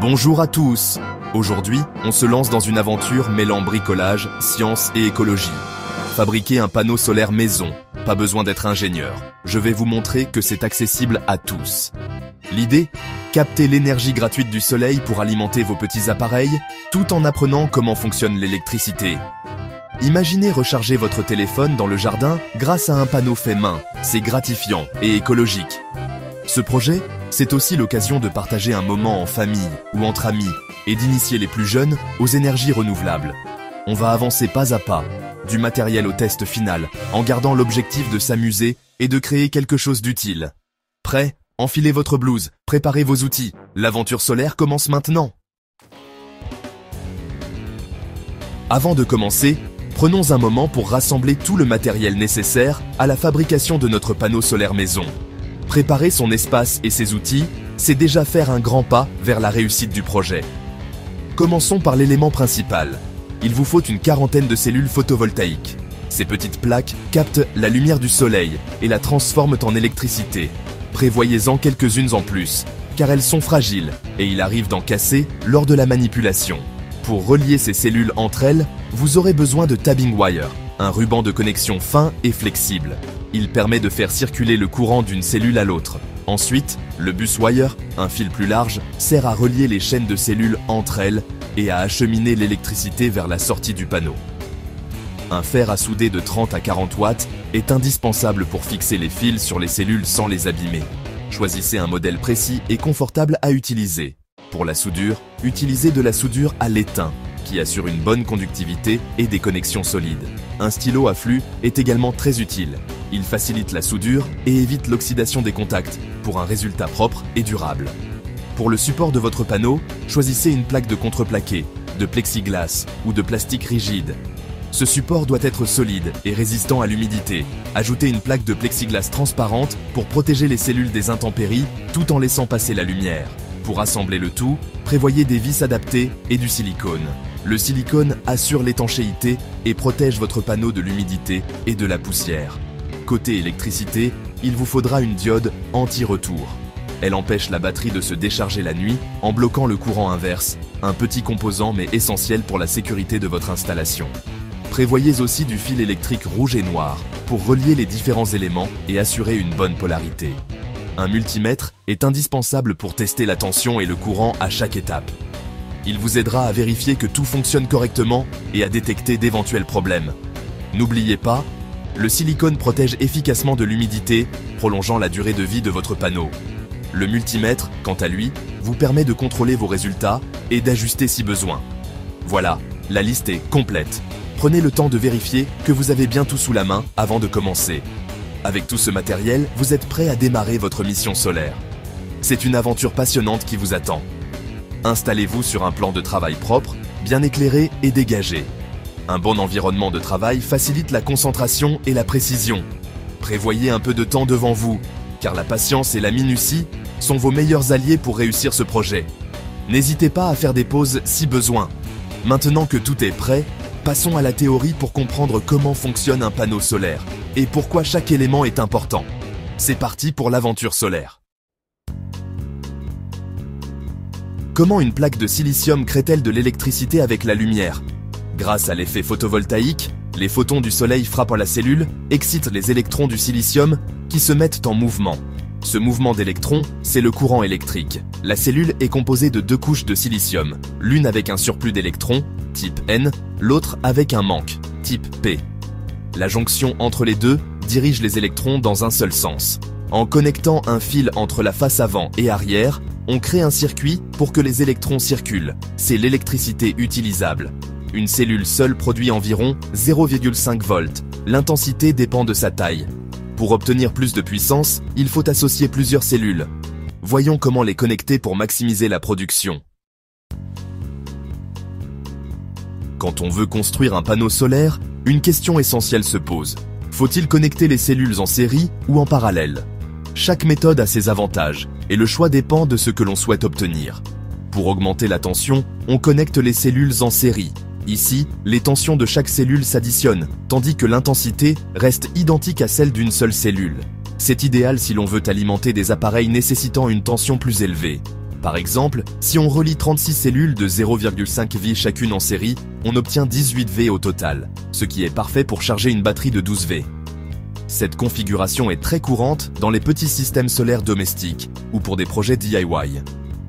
Bonjour à tous. Aujourd'hui, on se lance dans une aventure mêlant bricolage, science et écologie. Fabriquer un panneau solaire maison, pas besoin d'être ingénieur. Je vais vous montrer que c'est accessible à tous. L'idée ? Capter l'énergie gratuite du soleil pour alimenter vos petits appareils, tout en apprenant comment fonctionne l'électricité. Imaginez recharger votre téléphone dans le jardin grâce à un panneau fait main. C'est gratifiant et écologique. Ce projet, c'est aussi l'occasion de partager un moment en famille ou entre amis et d'initier les plus jeunes aux énergies renouvelables. On va avancer pas à pas, du matériel au test final, en gardant l'objectif de s'amuser et de créer quelque chose d'utile. Prêt ? Enfilez votre blouse, préparez vos outils. L'aventure solaire commence maintenant. Avant de commencer, prenons un moment pour rassembler tout le matériel nécessaire à la fabrication de notre panneau solaire maison. Préparer son espace et ses outils, c'est déjà faire un grand pas vers la réussite du projet. Commençons par l'élément principal. Il vous faut une quarantaine de cellules photovoltaïques. Ces petites plaques captent la lumière du soleil et la transforment en électricité. Prévoyez-en quelques-unes en plus, car elles sont fragiles et il arrive d'en casser lors de la manipulation. Pour relier ces cellules entre elles, vous aurez besoin de tabbing wire, un ruban de connexion fin et flexible. Il permet de faire circuler le courant d'une cellule à l'autre. Ensuite, le bus wire, un fil plus large, sert à relier les chaînes de cellules entre elles et à acheminer l'électricité vers la sortie du panneau. Un fer à souder de 30 à 40 watts est indispensable pour fixer les fils sur les cellules sans les abîmer. Choisissez un modèle précis et confortable à utiliser. Pour la soudure, utilisez de la soudure à l'étain, qui assure une bonne conductivité et des connexions solides. Un stylo à flux est également très utile. Il facilite la soudure et évite l'oxydation des contacts pour un résultat propre et durable. Pour le support de votre panneau, choisissez une plaque de contreplaqué, de plexiglas ou de plastique rigide. Ce support doit être solide et résistant à l'humidité. Ajoutez une plaque de plexiglas transparente pour protéger les cellules des intempéries tout en laissant passer la lumière. Pour assembler le tout, prévoyez des vis adaptées et du silicone. Le silicone assure l'étanchéité et protège votre panneau de l'humidité et de la poussière. Côté électricité, il vous faudra une diode anti-retour. Elle empêche la batterie de se décharger la nuit en bloquant le courant inverse, un petit composant mais essentiel pour la sécurité de votre installation. Prévoyez aussi du fil électrique rouge et noir pour relier les différents éléments et assurer une bonne polarité. Un multimètre est indispensable pour tester la tension et le courant à chaque étape. Il vous aidera à vérifier que tout fonctionne correctement et à détecter d'éventuels problèmes. N'oubliez pas, le silicone protège efficacement de l'humidité, prolongeant la durée de vie de votre panneau. Le multimètre, quant à lui, vous permet de contrôler vos résultats et d'ajuster si besoin. Voilà, la liste est complète. Prenez le temps de vérifier que vous avez bien tout sous la main avant de commencer. Avec tout ce matériel, vous êtes prêt à démarrer votre mission solaire. C'est une aventure passionnante qui vous attend. Installez-vous sur un plan de travail propre, bien éclairé et dégagé. Un bon environnement de travail facilite la concentration et la précision. Prévoyez un peu de temps devant vous, car la patience et la minutie sont vos meilleurs alliés pour réussir ce projet. N'hésitez pas à faire des pauses si besoin. Maintenant que tout est prêt, passons à la théorie pour comprendre comment fonctionne un panneau solaire et pourquoi chaque élément est important. C'est parti pour l'aventure solaire. Comment une plaque de silicium crée-t-elle de l'électricité avec la lumière ? Grâce à l'effet photovoltaïque, les photons du soleil frappant la cellule excitent les électrons du silicium qui se mettent en mouvement. Ce mouvement d'électrons, c'est le courant électrique. La cellule est composée de deux couches de silicium, l'une avec un surplus d'électrons, type N, l'autre avec un manque, type P. La jonction entre les deux dirige les électrons dans un seul sens. En connectant un fil entre la face avant et arrière, on crée un circuit pour que les électrons circulent. C'est l'électricité utilisable. Une cellule seule produit environ 0,5 volts. L'intensité dépend de sa taille. Pour obtenir plus de puissance, il faut associer plusieurs cellules. Voyons comment les connecter pour maximiser la production. Quand on veut construire un panneau solaire, une question essentielle se pose. Faut-il connecter les cellules en série ou en parallèle ? Chaque méthode a ses avantages, et le choix dépend de ce que l'on souhaite obtenir. Pour augmenter la tension, on connecte les cellules en série. Ici, les tensions de chaque cellule s'additionnent, tandis que l'intensité reste identique à celle d'une seule cellule. C'est idéal si l'on veut alimenter des appareils nécessitant une tension plus élevée. Par exemple, si on relie 36 cellules de 0,5 V chacune en série, on obtient 18 V au total, ce qui est parfait pour charger une batterie de 12 V. Cette configuration est très courante dans les petits systèmes solaires domestiques ou pour des projets DIY.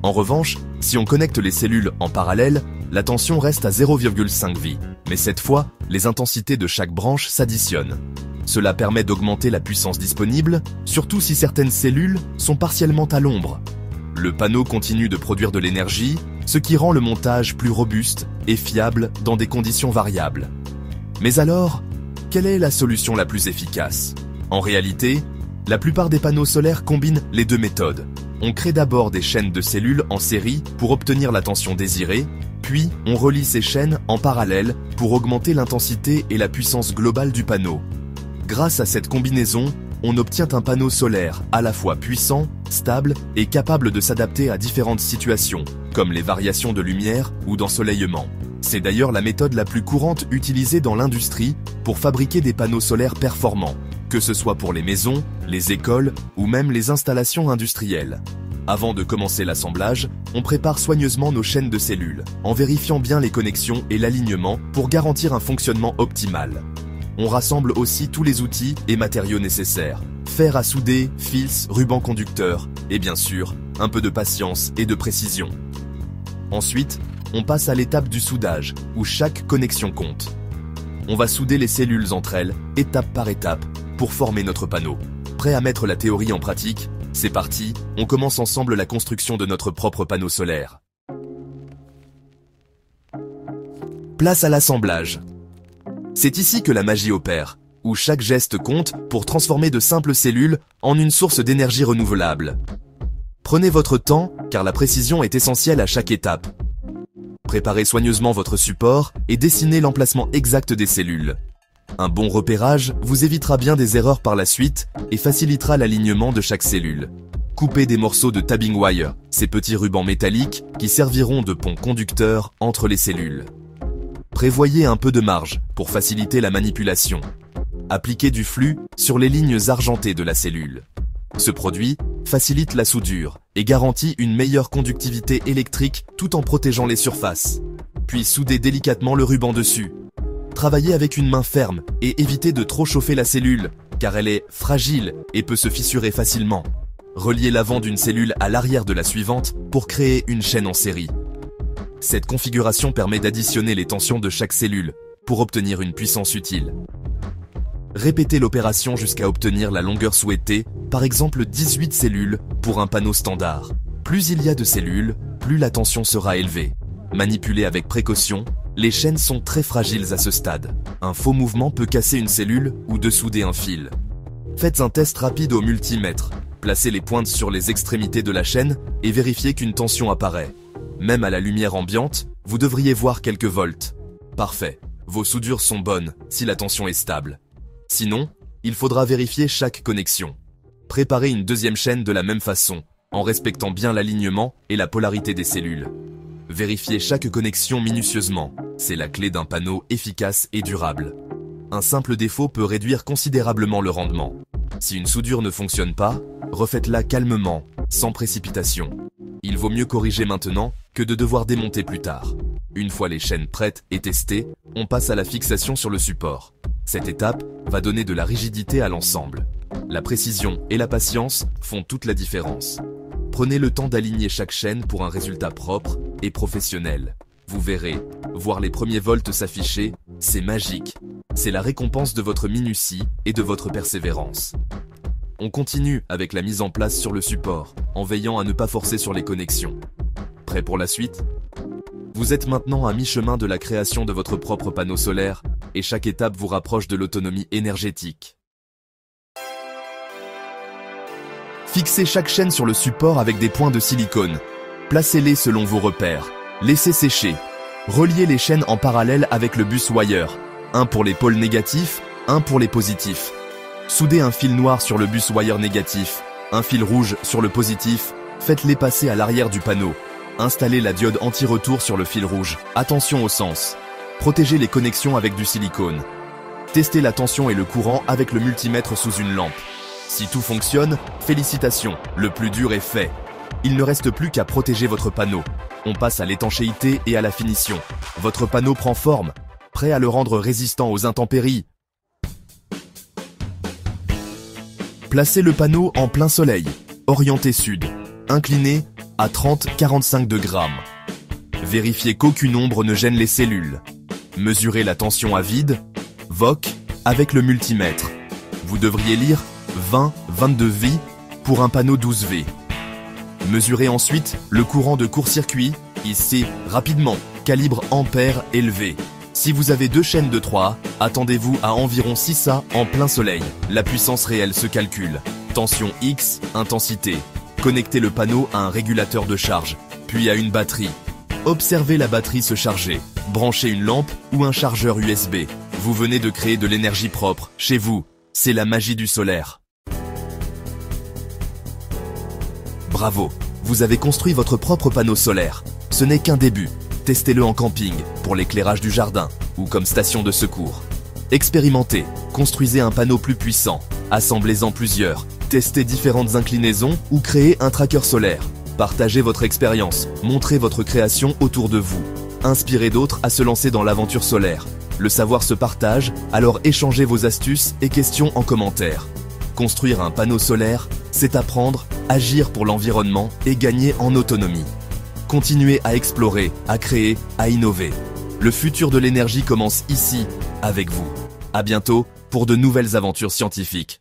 En revanche, si on connecte les cellules en parallèle, la tension reste à 0,5 V, mais cette fois, les intensités de chaque branche s'additionnent. Cela permet d'augmenter la puissance disponible, surtout si certaines cellules sont partiellement à l'ombre. Le panneau continue de produire de l'énergie, ce qui rend le montage plus robuste et fiable dans des conditions variables. Mais alors, quelle est la solution la plus efficace? En réalité, la plupart des panneaux solaires combinent les deux méthodes. On crée d'abord des chaînes de cellules en série pour obtenir la tension désirée, puis on relie ces chaînes en parallèle pour augmenter l'intensité et la puissance globale du panneau. Grâce à cette combinaison, on obtient un panneau solaire à la fois puissant, stable et capable de s'adapter à différentes situations, comme les variations de lumière ou d'ensoleillement. C'est d'ailleurs la méthode la plus courante utilisée dans l'industrie pour fabriquer des panneaux solaires performants, que ce soit pour les maisons, les écoles ou même les installations industrielles. Avant de commencer l'assemblage, on prépare soigneusement nos chaînes de cellules, en vérifiant bien les connexions et l'alignement pour garantir un fonctionnement optimal. On rassemble aussi tous les outils et matériaux nécessaires. Fer à souder, fils, ruban conducteur, et bien sûr, un peu de patience et de précision. Ensuite, on passe à l'étape du soudage, où chaque connexion compte. On va souder les cellules entre elles, étape par étape, pour former notre panneau. Prêt à mettre la théorie en pratique? C'est parti, on commence ensemble la construction de notre propre panneau solaire. Place à l'assemblage. C'est ici que la magie opère, où chaque geste compte pour transformer de simples cellules en une source d'énergie renouvelable. Prenez votre temps, car la précision est essentielle à chaque étape. Préparez soigneusement votre support et dessinez l'emplacement exact des cellules. Un bon repérage vous évitera bien des erreurs par la suite et facilitera l'alignement de chaque cellule. Coupez des morceaux de tabbing wire, ces petits rubans métalliques qui serviront de pont conducteur entre les cellules. Prévoyez un peu de marge pour faciliter la manipulation. Appliquez du flux sur les lignes argentées de la cellule. Ce produit facilite la soudure et garantit une meilleure conductivité électrique tout en protégeant les surfaces. Puis soudez délicatement le ruban dessus. Travaillez avec une main ferme et évitez de trop chauffer la cellule, car elle est fragile et peut se fissurer facilement. Reliez l'avant d'une cellule à l'arrière de la suivante pour créer une chaîne en série. Cette configuration permet d'additionner les tensions de chaque cellule pour obtenir une puissance utile. Répétez l'opération jusqu'à obtenir la longueur souhaitée, par exemple 18 cellules pour un panneau standard. Plus il y a de cellules, plus la tension sera élevée. Manipulez avec précaution, les chaînes sont très fragiles à ce stade. Un faux mouvement peut casser une cellule ou dessouder un fil. Faites un test rapide au multimètre. Placez les pointes sur les extrémités de la chaîne et vérifiez qu'une tension apparaît. Même à la lumière ambiante, vous devriez voir quelques volts. Parfait, vos soudures sont bonnes si la tension est stable. Sinon, il faudra vérifier chaque connexion. Préparez une deuxième chaîne de la même façon, en respectant bien l'alignement et la polarité des cellules. Vérifiez chaque connexion minutieusement, c'est la clé d'un panneau efficace et durable. Un simple défaut peut réduire considérablement le rendement. Si une soudure ne fonctionne pas, refaites-la calmement, sans précipitation. Il vaut mieux corriger maintenant que de devoir démonter plus tard. Une fois les chaînes prêtes et testées, on passe à la fixation sur le support. Cette étape va donner de la rigidité à l'ensemble. La précision et la patience font toute la différence. Prenez le temps d'aligner chaque chaîne pour un résultat propre et professionnel. Vous verrez, voir les premiers volts s'afficher, c'est magique. C'est la récompense de votre minutie et de votre persévérance. On continue avec la mise en place sur le support, en veillant à ne pas forcer sur les connexions. Prêt pour la suite? Vous êtes maintenant à mi-chemin de la création de votre propre panneau solaire, et chaque étape vous rapproche de l'autonomie énergétique. Fixez chaque chaîne sur le support avec des points de silicone. Placez-les selon vos repères. Laissez sécher. Reliez les chaînes en parallèle avec le bus wire. Un pour les pôles négatifs, un pour les positifs. Soudez un fil noir sur le bus wire négatif, un fil rouge sur le positif, faites-les passer à l'arrière du panneau. Installez la diode anti-retour sur le fil rouge. Attention au sens. Protégez les connexions avec du silicone. Testez la tension et le courant avec le multimètre sous une lampe. Si tout fonctionne, félicitations, le plus dur est fait. Il ne reste plus qu'à protéger votre panneau. On passe à l'étanchéité et à la finition. Votre panneau prend forme, prêt à le rendre résistant aux intempéries. Placez le panneau en plein soleil, orienté sud, incliné à 30-45 degrés. Vérifiez qu'aucune ombre ne gêne les cellules. Mesurez la tension à vide, VOC, avec le multimètre. Vous devriez lire 20-22 V pour un panneau 12 V. Mesurez ensuite le courant de court-circuit, ici, rapidement, calibre ampère élevé. Si vous avez 2 chaînes de 3, attendez-vous à environ 6 A en plein soleil. La puissance réelle se calcule. Tension X, intensité. Connectez le panneau à un régulateur de charge, puis à une batterie. Observez la batterie se charger. Branchez une lampe ou un chargeur USB. Vous venez de créer de l'énergie propre, chez vous. C'est la magie du solaire. Bravo, vous avez construit votre propre panneau solaire. Ce n'est qu'un début. Testez-le en camping, pour l'éclairage du jardin, ou comme station de secours. Expérimentez, construisez un panneau plus puissant, assemblez-en plusieurs, testez différentes inclinaisons ou créez un tracker solaire. Partagez votre expérience, montrez votre création autour de vous. Inspirez d'autres à se lancer dans l'aventure solaire. Le savoir se partage, alors échangez vos astuces et questions en commentaire. Construire un panneau solaire, c'est apprendre, agir pour l'environnement et gagner en autonomie. Continuez à explorer, à créer, à innover. Le futur de l'énergie commence ici, avec vous. À bientôt pour de nouvelles aventures scientifiques.